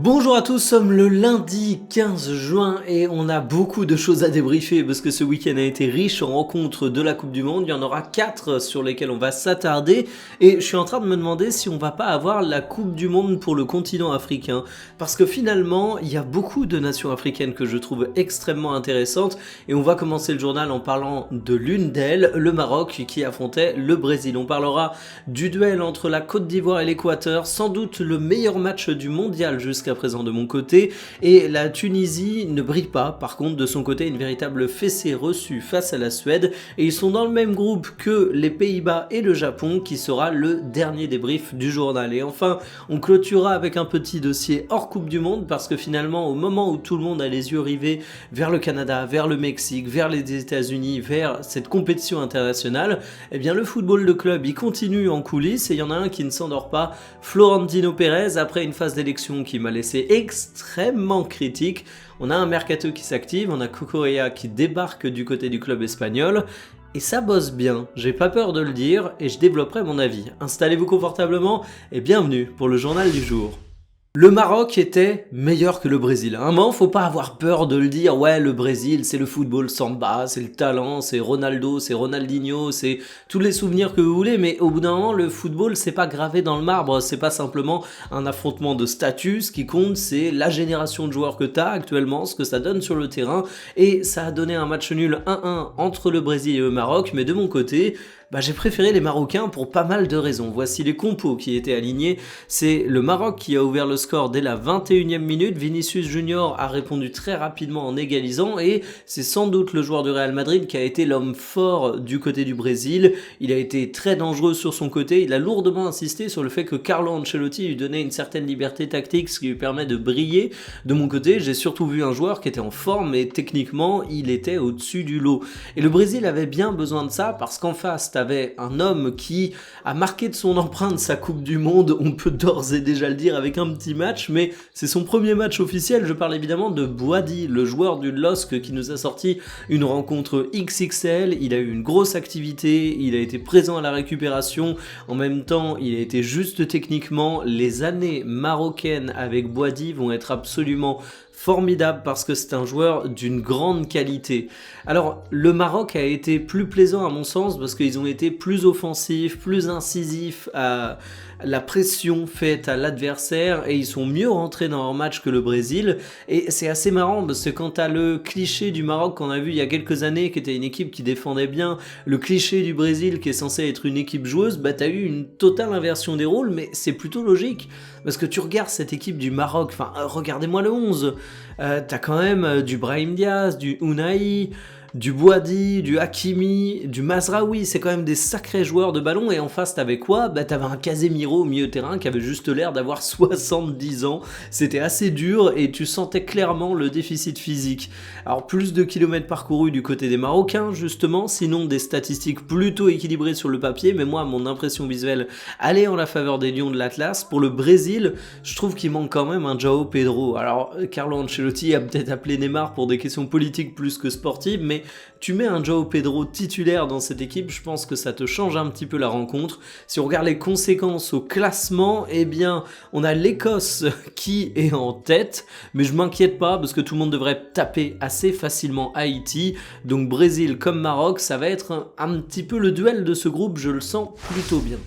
Bonjour à tous, nous sommes le lundi 15 juin et on a beaucoup de choses à débriefer parce que ce week-end a été riche en rencontres de la Coupe du Monde. Il y en aura 4 sur lesquelles on va s'attarder et je suis en train de me demander si on va pas avoir la Coupe du Monde pour le continent africain parce que finalement il y a beaucoup de nations africaines que je trouve extrêmement intéressantes et on va commencer le journal en parlant de l'une d'elles, le Maroc qui affrontait le Brésil. On parlera du duel entre la Côte d'Ivoire et l'Équateur, sans doute le meilleur match du mondial jusqu'à présent de mon côté, et la Tunisie ne brille pas, par contre de son côté une véritable fessée reçue face à la Suède, et ils sont dans le même groupe que les Pays-Bas et le Japon qui sera le dernier débrief du journal. Et enfin on clôturera avec un petit dossier hors Coupe du Monde parce que finalement au moment où tout le monde a les yeux rivés vers le Canada, vers le Mexique, vers les États-Unis, vers cette compétition internationale, eh bien le football de club il continue en coulisses et il y en a un qui ne s'endort pas, Florentino Pérez, après une phase d'élection qui m'a laissé extrêmement critique. On a un mercato qui s'active, on a Cucurella qui débarque du côté du club espagnol et ça bosse bien, j'ai pas peur de le dire et je développerai mon avis. Installez-vous confortablement et bienvenue pour le journal du jour. Le Maroc était meilleur que le Brésil. À un moment, faut pas avoir peur de le dire. Ouais, le Brésil, c'est le football samba, c'est le talent, c'est Ronaldo, c'est Ronaldinho, c'est tous les souvenirs que vous voulez. Mais au bout d'un moment, le football, c'est pas gravé dans le marbre. C'est pas simplement un affrontement de statut. Ce qui compte, c'est la génération de joueurs que t'as actuellement, ce que ça donne sur le terrain. Et ça a donné un match nul 1-1 entre le Brésil et le Maroc. Mais de mon côté, j'ai préféré les Marocains pour pas mal de raisons. Voici les compos qui étaient alignés. C'est le Maroc qui a ouvert le score dès la 21e minute. Vinicius Junior a répondu très rapidement en égalisant et c'est sans doute le joueur du Real Madrid qui a été l'homme fort du côté du Brésil. Il a été très dangereux sur son côté. Il a lourdement insisté sur le fait que Carlo Ancelotti lui donnait une certaine liberté tactique, ce qui lui permet de briller. De mon côté, j'ai surtout vu un joueur qui était en forme et techniquement, il était au-dessus du lot. Et le Brésil avait bien besoin de ça parce qu'en face, avait un homme qui a marqué de son empreinte sa Coupe du Monde, on peut d'ores et déjà le dire avec un petit match, mais c'est son premier match officiel. Je parle évidemment de Boadi, le joueur du LOSC qui nous a sorti une rencontre XXL. Il a eu une grosse activité, il a été présent à la récupération, en même temps il a été juste techniquement. Les années marocaines avec Boadi vont être absolument formidable parce que c'est un joueur d'une grande qualité. Alors le Maroc a été plus plaisant à mon sens parce qu'ils ont été plus offensifs, plus incisifs à la pression faite à l'adversaire et ils sont mieux rentrés dans leur match que le Brésil. Et c'est assez marrant parce que quand t'as le cliché du Maroc qu'on a vu il y a quelques années qui était une équipe qui défendait bien, le cliché du Brésil qui est censé être une équipe joueuse, t'as eu une totale inversion des rôles, mais c'est plutôt logique parce que tu regardes cette équipe du Maroc, regardez-moi le 11, t'as quand même du Brahim Diaz, du Unai, du Boadi, du Hakimi, du Mazraoui, c'est quand même des sacrés joueurs de ballon. Et en face t'avais quoi ? T'avais un Casemiro au milieu de terrain qui avait juste l'air d'avoir 70 ans, c'était assez dur et tu sentais clairement le déficit physique. Alors plus de kilomètres parcourus du côté des Marocains justement, sinon des statistiques plutôt équilibrées sur le papier, mais moi mon impression visuelle allait en la faveur des Lions de l'Atlas. Pour le Brésil, je trouve qu'il manque quand même un João Pedro. Alors Carlo Ancelotti a peut-être appelé Neymar pour des questions politiques plus que sportives, mais tu mets un João Pedro titulaire dans cette équipe, je pense que ça te change un petit peu la rencontre. Si on regarde les conséquences au classement, eh bien, on a l'Écosse qui est en tête, mais je m'inquiète pas parce que tout le monde devrait taper assez facilement Haïti. Donc Brésil comme Maroc, ça va être un petit peu le duel de ce groupe, je le sens plutôt bien.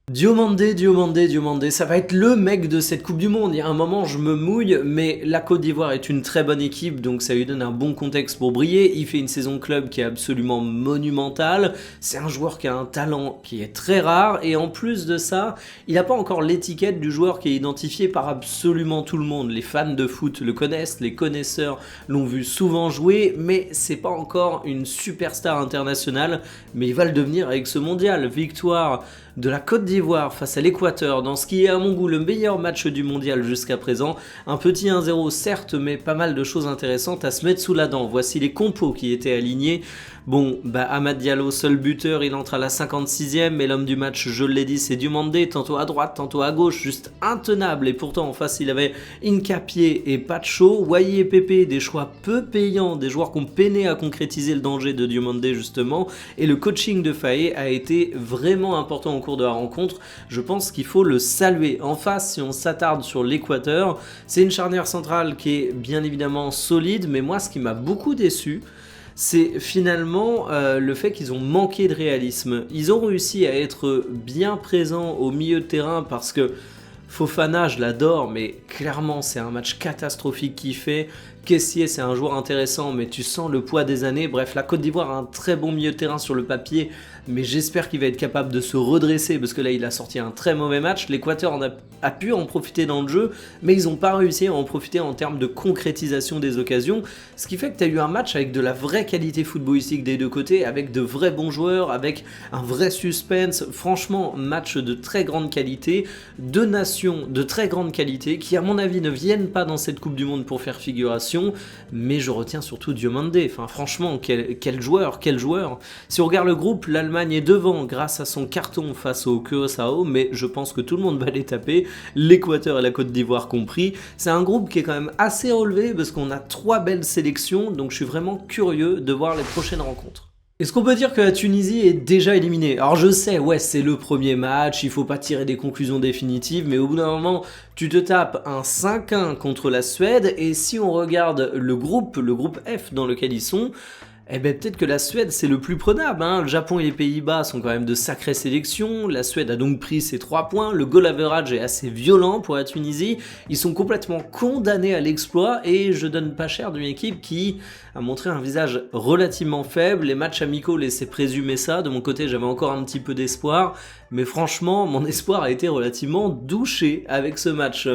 Diomandé, ça va être le mec de cette Coupe du Monde. Il y a un moment, je me mouille, mais la Côte d'Ivoire est une très bonne équipe, donc ça lui donne un bon contexte pour briller. Il fait une saison club qui est absolument monumentale. C'est un joueur qui a un talent qui est très rare, et en plus de ça, il n'a pas encore l'étiquette du joueur qui est identifié par absolument tout le monde. Les fans de foot le connaissent, les connaisseurs l'ont vu souvent jouer, mais c'est pas encore une superstar internationale, mais il va le devenir avec ce mondial. Victoire de la Côte d'Ivoire face à l'Équateur dans ce qui est à mon goût le meilleur match du mondial jusqu'à présent. Un petit 1-0 certes, mais pas mal de choses intéressantes à se mettre sous la dent. Voici les compos qui étaient alignés. Bon, Amad Diallo, seul buteur, il entre à la 56e, mais l'homme du match, je l'ai dit, c'est Diomandé, tantôt à droite, tantôt à gauche, juste intenable. Et pourtant, en face, il avait Hincapié et Pacho, Wai et Pepe, des choix peu payants, des joueurs qui ont peiné à concrétiser le danger de Diomandé, justement. Et le coaching de Faé a été vraiment important au cours de la rencontre, je pense qu'il faut le saluer. En face, si on s'attarde sur l'Équateur, c'est une charnière centrale qui est bien évidemment solide, mais moi ce qui m'a beaucoup déçu, c'est finalement le fait qu'ils ont manqué de réalisme. Ils ont réussi à être bien présents au milieu de terrain parce que Fofana, je l'adore, mais clairement c'est un match catastrophique qu'il fait. Kessié, c'est un joueur intéressant, mais tu sens le poids des années. Bref, la Côte d'Ivoire a un très bon milieu de terrain sur le papier, mais j'espère qu'il va être capable de se redresser, parce que là, il a sorti un très mauvais match. L'Équateur a pu en profiter dans le jeu, mais ils n'ont pas réussi à en profiter en termes de concrétisation des occasions, ce qui fait que tu as eu un match avec de la vraie qualité footballistique des deux côtés, avec de vrais bons joueurs, avec un vrai suspense. Franchement, match de très grande qualité, deux nations de très grande qualité, qui à mon avis ne viennent pas dans cette Coupe du Monde pour faire figuration, mais je retiens surtout Diomandé. Enfin, franchement, quel joueur. Si on regarde le groupe, l'Allemagne est devant grâce à son carton face au Curaçao, mais je pense que tout le monde va les taper, l'Équateur et la Côte d'Ivoire compris. C'est un groupe qui est quand même assez relevé parce qu'on a 3 belles sélections, donc je suis vraiment curieux de voir les prochaines rencontres. Est-ce qu'on peut dire que la Tunisie est déjà éliminée? Alors je sais, ouais, c'est le premier match, il faut pas tirer des conclusions définitives, mais au bout d'un moment, tu te tapes un 5-1 contre la Suède, et si on regarde le groupe F dans lequel ils sont, eh ben peut-être que la Suède c'est le plus prenable, hein. Le Japon et les Pays-Bas sont quand même de sacrées sélections, la Suède a donc pris ses 3 points, le goal average est assez violent pour la Tunisie, ils sont complètement condamnés à l'exploit, et je donne pas cher d'une équipe qui a montré un visage relativement faible. Les matchs amicaux laissaient présumer ça, de mon côté j'avais encore un petit peu d'espoir, mais franchement mon espoir a été relativement douché avec ce match.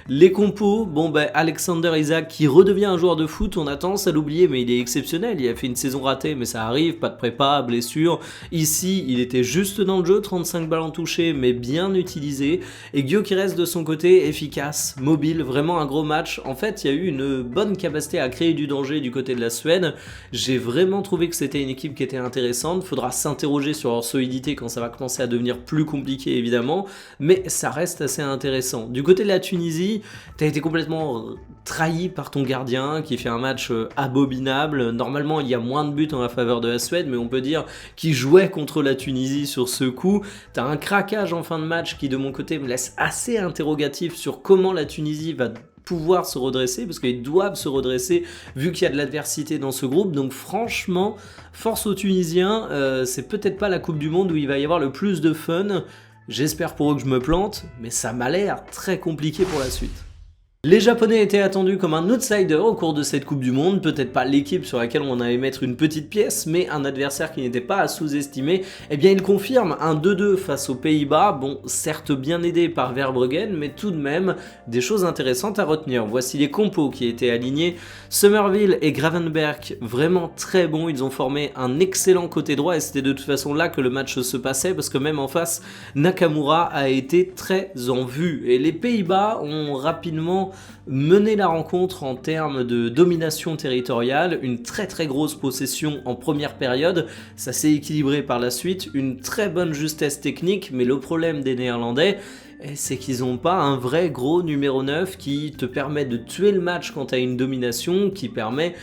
Les compos, bon ben Alexander Isak qui redevient un joueur de foot, on a tendance à l'oublier, mais il est exceptionnel, il a fait une saison ratée, mais ça arrive, pas de prépa, blessure. Ici, il était juste dans le jeu, 35 ballons touchés, mais bien utilisé. Et Gyökeres de son côté, efficace, mobile, vraiment un gros match. En fait, il y a eu une bonne capacité à créer du danger du côté de la Suède. J'ai vraiment trouvé que c'était une équipe qui était intéressante. Faudra s'interroger sur leur solidité quand ça va commencer à devenir plus compliqué, évidemment, mais ça reste assez intéressant. Du côté de la Tunisie, t'as été complètement trahi par ton gardien qui fait un match abominable. Normalement, il y a moins de buts en la faveur de la Suède, mais on peut dire qu'il jouait contre la Tunisie sur ce coup. T'as un craquage en fin de match qui, de mon côté, me laisse assez interrogatif sur comment la Tunisie va pouvoir se redresser, parce qu'ils doivent se redresser vu qu'il y a de l'adversité dans ce groupe. Donc franchement, force aux Tunisiens, c'est peut-être pas la Coupe du Monde où il va y avoir le plus de fun. J'espère pour eux que je me plante, mais ça m'a l'air très compliqué pour la suite. Les Japonais étaient attendus comme un outsider au cours de cette Coupe du Monde, peut-être pas l'équipe sur laquelle on allait mettre une petite pièce, mais un adversaire qui n'était pas à sous-estimer. Eh bien, il confirme un 2-2 face aux Pays-Bas, bon, certes bien aidé par Verbruggen, mais tout de même des choses intéressantes à retenir. Voici les compos qui étaient alignés. Somerville et Gravenberch, vraiment très bons, ils ont formé un excellent côté droit, et c'était de toute façon là que le match se passait, parce que même en face, Nakamura a été très en vue. Et les Pays-Bas ont rapidement mener la rencontre en termes de domination territoriale, une très grosse possession en première période, ça s'est équilibré par la suite, une très bonne justesse technique, mais le problème des Néerlandais, c'est qu'ils n'ont pas un vrai gros numéro 9 qui te permet de tuer le match quand tu as une domination, qui permet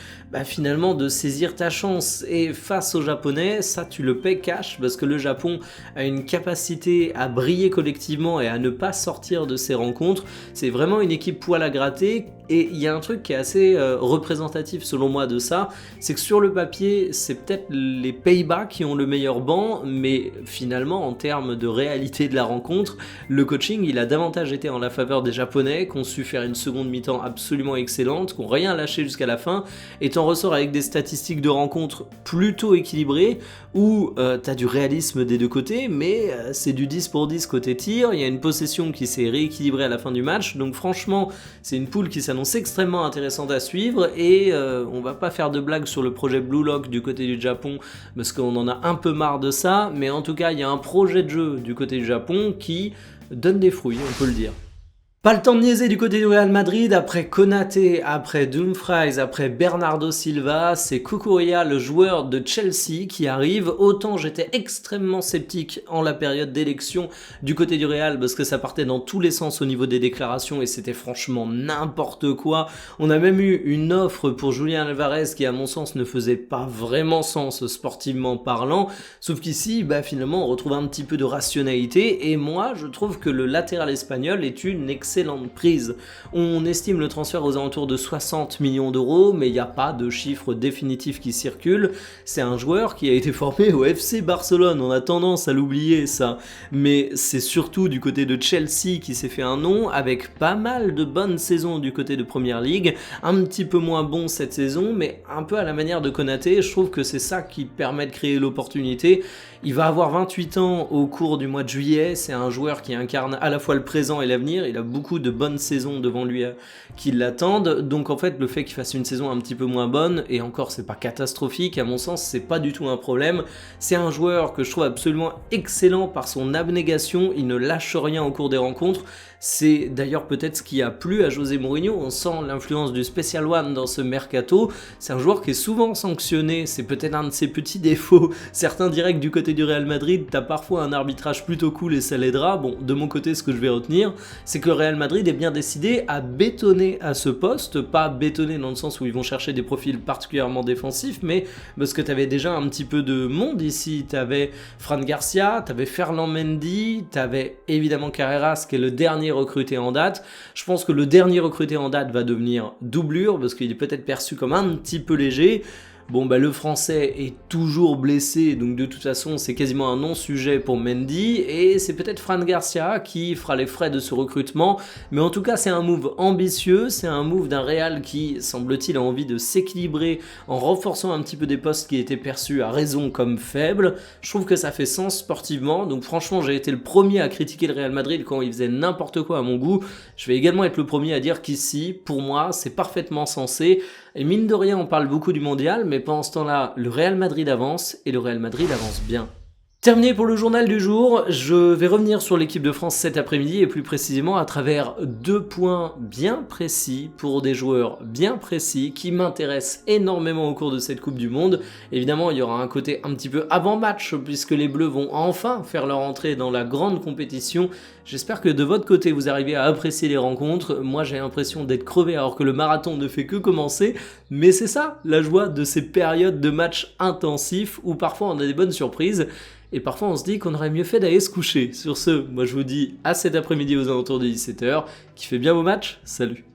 finalement de saisir ta chance. Et face aux Japonais, ça tu le paies cash, parce que le Japon a une capacité à briller collectivement et à ne pas sortir de ses rencontres. C'est vraiment une équipe poil à gratter, et il y a un truc qui est assez représentatif selon moi de ça, c'est que sur le papier, c'est peut-être les Pays-Bas qui ont le meilleur banc, mais finalement en termes de réalité de la rencontre, le coaching il a davantage été en la faveur des Japonais, qui ont su faire une seconde mi-temps absolument excellente, qui n'ont rien lâché jusqu'à la fin, et t'en ressors avec des statistiques de rencontre plutôt équilibrées, où t'as du réalisme des deux côtés, mais c'est du 10 pour 10 côté tir, il y a une possession qui s'est rééquilibrée à la fin du match, donc franchement c'est une poule qui s'annonce extrêmement intéressante à suivre, et on va pas faire de blagues sur le projet Blue Lock du côté du Japon, parce qu'on en a un peu marre de ça, mais en tout cas il y a un projet de jeu du côté du Japon qui donne des fruits, on peut le dire. Pas le temps de niaiser du côté du Real Madrid, après Konaté, après Dumfries, après Bernardo Silva, c'est Cucurella, le joueur de Chelsea, qui arrive. Autant j'étais extrêmement sceptique en la période d'élection du côté du Real, parce que ça partait dans tous les sens au niveau des déclarations et c'était franchement n'importe quoi. On a même eu une offre pour Julian Alvarez qui à mon sens ne faisait pas vraiment sens sportivement parlant, sauf qu'ici finalement on retrouve un petit peu de rationalité et moi je trouve que le latéral espagnol est une excellente prise. On estime le transfert aux alentours de 60 millions d'euros, mais il n'y a pas de chiffre définitif qui circule. C'est un joueur qui a été formé au FC Barcelone, on a tendance à l'oublier ça, mais c'est surtout du côté de Chelsea qui s'est fait un nom, avec pas mal de bonnes saisons du côté de Première Ligue, un petit peu moins bon cette saison, mais un peu à la manière de Konaté, je trouve que c'est ça qui permet de créer l'opportunité. Il va avoir 28 ans au cours du mois de juillet, c'est un joueur qui incarne à la fois le présent et l'avenir, il a beaucoup de bonnes saisons devant lui qui l'attendent, donc en fait le fait qu'il fasse une saison un petit peu moins bonne, et encore c'est pas catastrophique, à mon sens c'est pas du tout un problème, c'est un joueur que je trouve absolument excellent par son abnégation, il ne lâche rien au cours des rencontres, c'est d'ailleurs peut-être ce qui a plu à José Mourinho, on sent l'influence du Special One dans ce mercato, c'est un joueur qui est souvent sanctionné, c'est peut-être un de ses petits défauts, certains diraient que du côté du Real Madrid, t'as parfois un arbitrage plutôt cool et ça l'aidera, bon de mon côté ce que je vais retenir, c'est que le Real Madrid est bien décidé à bétonner à ce poste, pas bétonner dans le sens où ils vont chercher des profils particulièrement défensifs, mais parce que t'avais déjà un petit peu de monde ici, t'avais Fran Garcia, t'avais Ferland Mendy, t'avais évidemment Carreras qui est le dernier recruté en date. Je pense que le dernier recruté en date va devenir doublure parce qu'il est peut-être perçu comme un petit peu léger. Bon le français est toujours blessé, donc de toute façon c'est quasiment un non-sujet pour Mendy, et c'est peut-être Fran Garcia qui fera les frais de ce recrutement, mais en tout cas c'est un move ambitieux, c'est un move d'un Real qui, semble-t-il, a envie de s'équilibrer en renforçant un petit peu des postes qui étaient perçus à raison comme faibles. Je trouve que ça fait sens sportivement, donc franchement j'ai été le premier à critiquer le Real Madrid quand il faisait n'importe quoi à mon goût, je vais également être le premier à dire qu'ici, pour moi, c'est parfaitement sensé. Et mine de rien, on parle beaucoup du mondial, mais pendant ce temps-là, le Real Madrid avance, et le Real Madrid avance bien. Terminé pour le journal du jour, je vais revenir sur l'équipe de France cet après-midi et plus précisément à travers 2 points bien précis pour des joueurs bien précis qui m'intéressent énormément au cours de cette Coupe du Monde. Évidemment, il y aura un côté un petit peu avant-match puisque les Bleus vont enfin faire leur entrée dans la grande compétition. J'espère que de votre côté, vous arrivez à apprécier les rencontres. Moi, j'ai l'impression d'être crevé alors que le marathon ne fait que commencer. Mais c'est ça, la joie de ces périodes de matchs intensifs où parfois on a des bonnes surprises. Et parfois on se dit qu'on aurait mieux fait d'aller se coucher. Sur ce, moi je vous dis à cet après-midi aux alentours de 17h. Kiffez bien vos matchs, salut!